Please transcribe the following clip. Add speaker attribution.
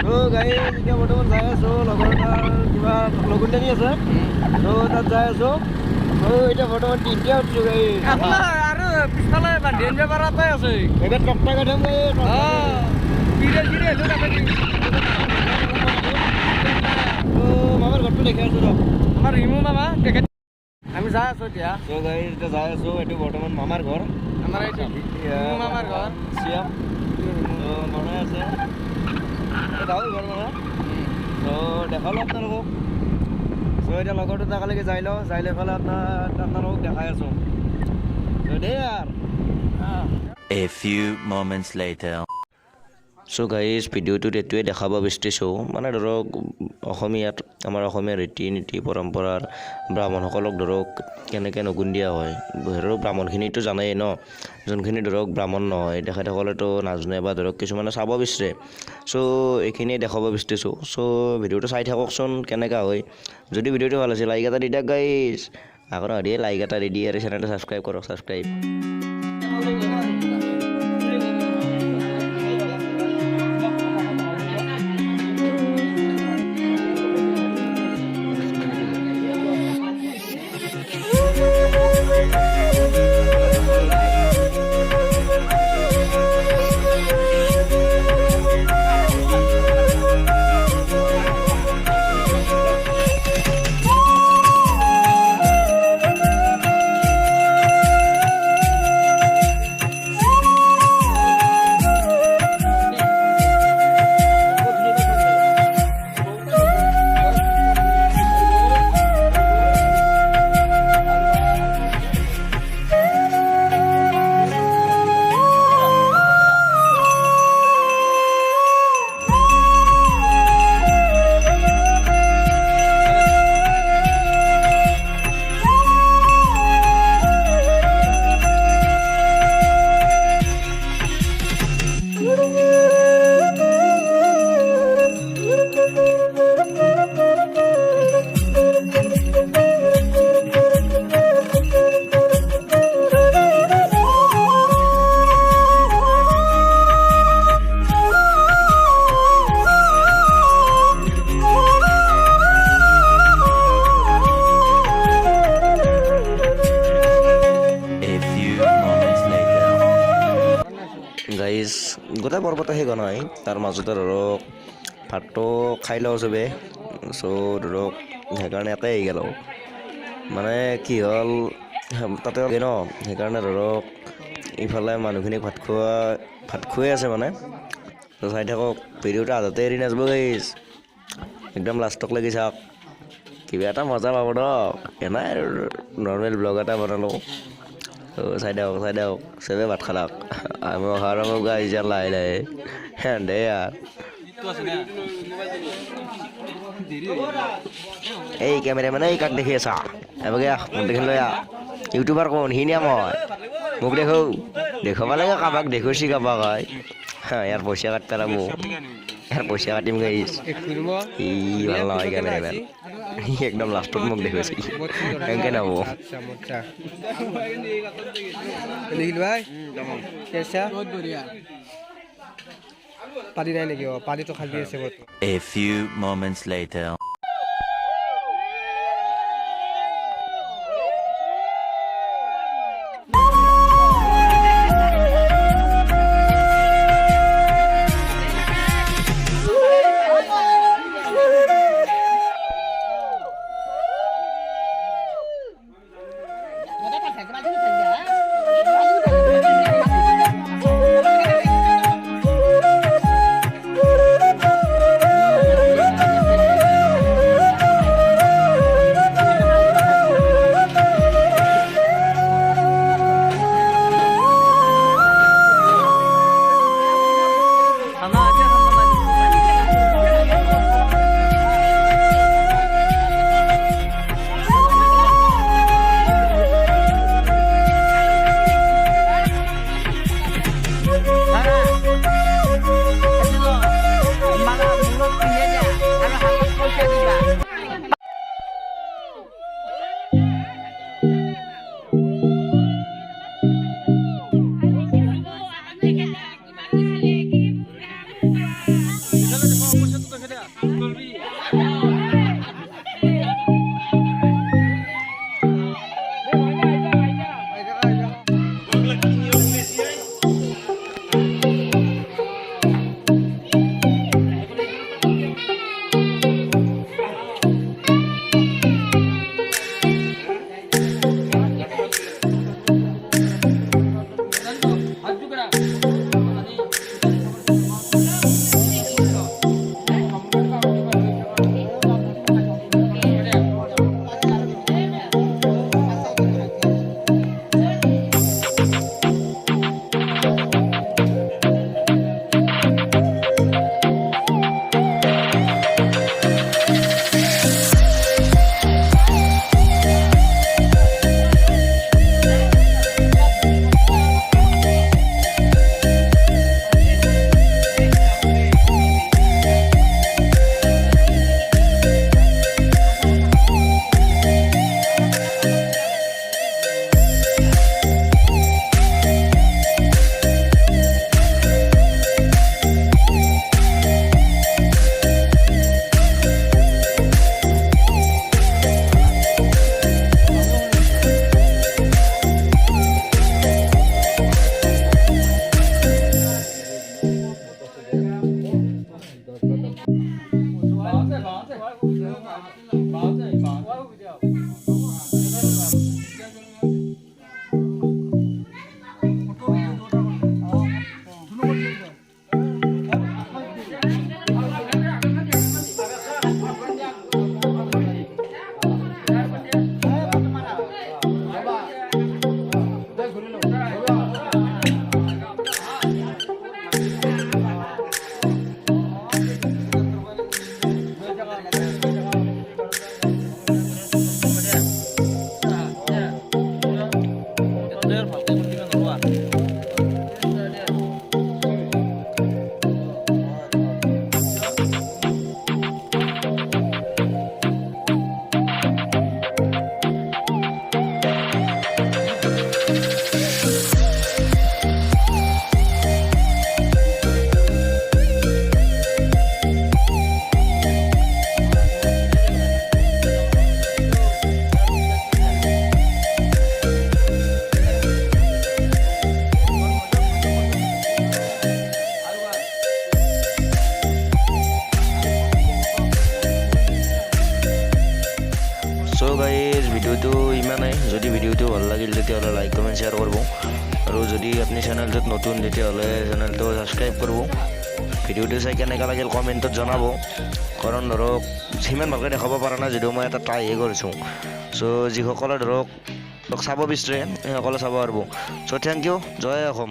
Speaker 1: গাড়ী এতিয়া বৰ্তমান যাই আছোঁ লগৰ এটাৰ কিবা লগুণদানী আছে তাত যাই আছোঁ এতিয়া বৰ্তমান তিনিটা উঠিছোঁ গাড়ী
Speaker 2: আৰু পিছফালে বান্ধি আনিব পৰাতে আছে
Speaker 1: এতিয়া টকটা কাটিম মামাৰ ঘৰটো দেখি আছোঁ ৰ
Speaker 2: আমাৰ ৰিমু মামা দেখে আমি যাই আছোঁ এতিয়া
Speaker 1: গাড়ী এতিয়া যাই আছোঁ এইটো বৰ্তমান মামাৰ ঘৰ
Speaker 2: আমাৰ এইটো ৰিমু মামাৰ ঘৰ
Speaker 1: চিয়াম বনাই আছে গাঁৱৰ ঘৰ মানে দেখালোঁ আপোনালোকক এতিয়া লগৰ দুটা কালিকে যাই লওঁ যাই লৈ পেলাই আপোনালোকক দেখাই আছোঁ দেই আৰু
Speaker 3: A few moments later.
Speaker 4: So' guys ভিডিঅ'টোত এইটোৱে দেখাব বিচাৰিছোঁ মানে ধৰক অসমীয়াত আমাৰ অসমীয়া ৰীতি নীতি পৰম্পৰাৰ ব্ৰাহ্মণসকলক ধৰক কেনেকৈ নগুণ দিয়া হয় ধৰক ব্ৰাহ্মণখিনিতো জানেই ন যোনখিনি ধৰক ব্ৰাহ্মণ নহয় তেখেতসকলেতো নাজানে বা ধৰক কিছুমানে চাব বিচাৰে চ' এইখিনিয়ে দেখাব বিচাৰিছোঁ চ' ভিডিঅ'টো চাই থাককচোন কেনেকুৱা হয় যদি ভিডিঅ'টো ভাল হৈছে লাইক এটা দি দিয়ক গাইজ আকৌ দিয়ে লাইক এটা দি দিয়ে আৰু চেনেলটো ছাবস্ক্ৰাইব কৰক ছাবস্ক্ৰাইব গাইজ গোটেই পৰ্বত শেষ নহয় তাৰ মাজতে ধৰক ভাতটো খাই লওঁ চবে চ' ধৰক সেইকাৰণে এটাই আহি গ'ল মানে কি হ'ল তাতে ন সেইকাৰণে ধৰক ইফালে মানুহখিনিক ভাত খুৱাই আছে মানে ত' চাই থাকক ভিডিঅ'টো আধাতে এৰি নাযাব গাইজ একদম লাষ্টক লাগি চাওক কিবা এটা মজা পাব ন এনাই নৰ্মেল ব্লগ এটা বনালোঁ চাই দিয়ক চবে ভাত খালাক আমি অহাৰ গাইজ লাহে লাহে দে আৰু এই কেমেৰামেনে এই কাক দেখি আছা এবাগে মোক দেখি লৈ ইউটিউবাৰ কোন সিনিয়া মই মোক দেখুৱাব লাগে কাৰোবাক দেখুৱাইছি কাৰোবাক হয় ইয়াৰ পইচা কাট পেলাব ইয়াৰ পইচা কাটিম গাইজ ই ভাল নহয় কেমেৰামেন একদম লাষ্টত মোক দেখুৱাইছি এনেকৈ নহ'ব
Speaker 2: পাৰি নাই নেকি পানীটো খালি আছে
Speaker 3: A few moments later.
Speaker 4: So guys ভিডিওটো ইমানেই যদি ভিডিওটো ভাল লাগিল তেতিয়াহ'লে লাইক কমেণ্ট শ্বেয়াৰ কৰিব আৰু যদি আপুনি চেনেলটোত নতুন তেতিয়াহ'লে চেনেলটো ছাবস্ক্ৰাইব কৰিব ভিডিওটো চাই কেনেকুৱা লাগিল কমেণ্টত জনাব কাৰণ ধৰক সিমান ভালকৈ দেখাব পৰা নাই যদিও মই এটা ট্ৰাইহে কৰিছোঁ চ' যিসকলে ধৰক চাব বিচাৰে সেইসকলে চাব পাৰিব চ' থেংক ইউ জয় অসম।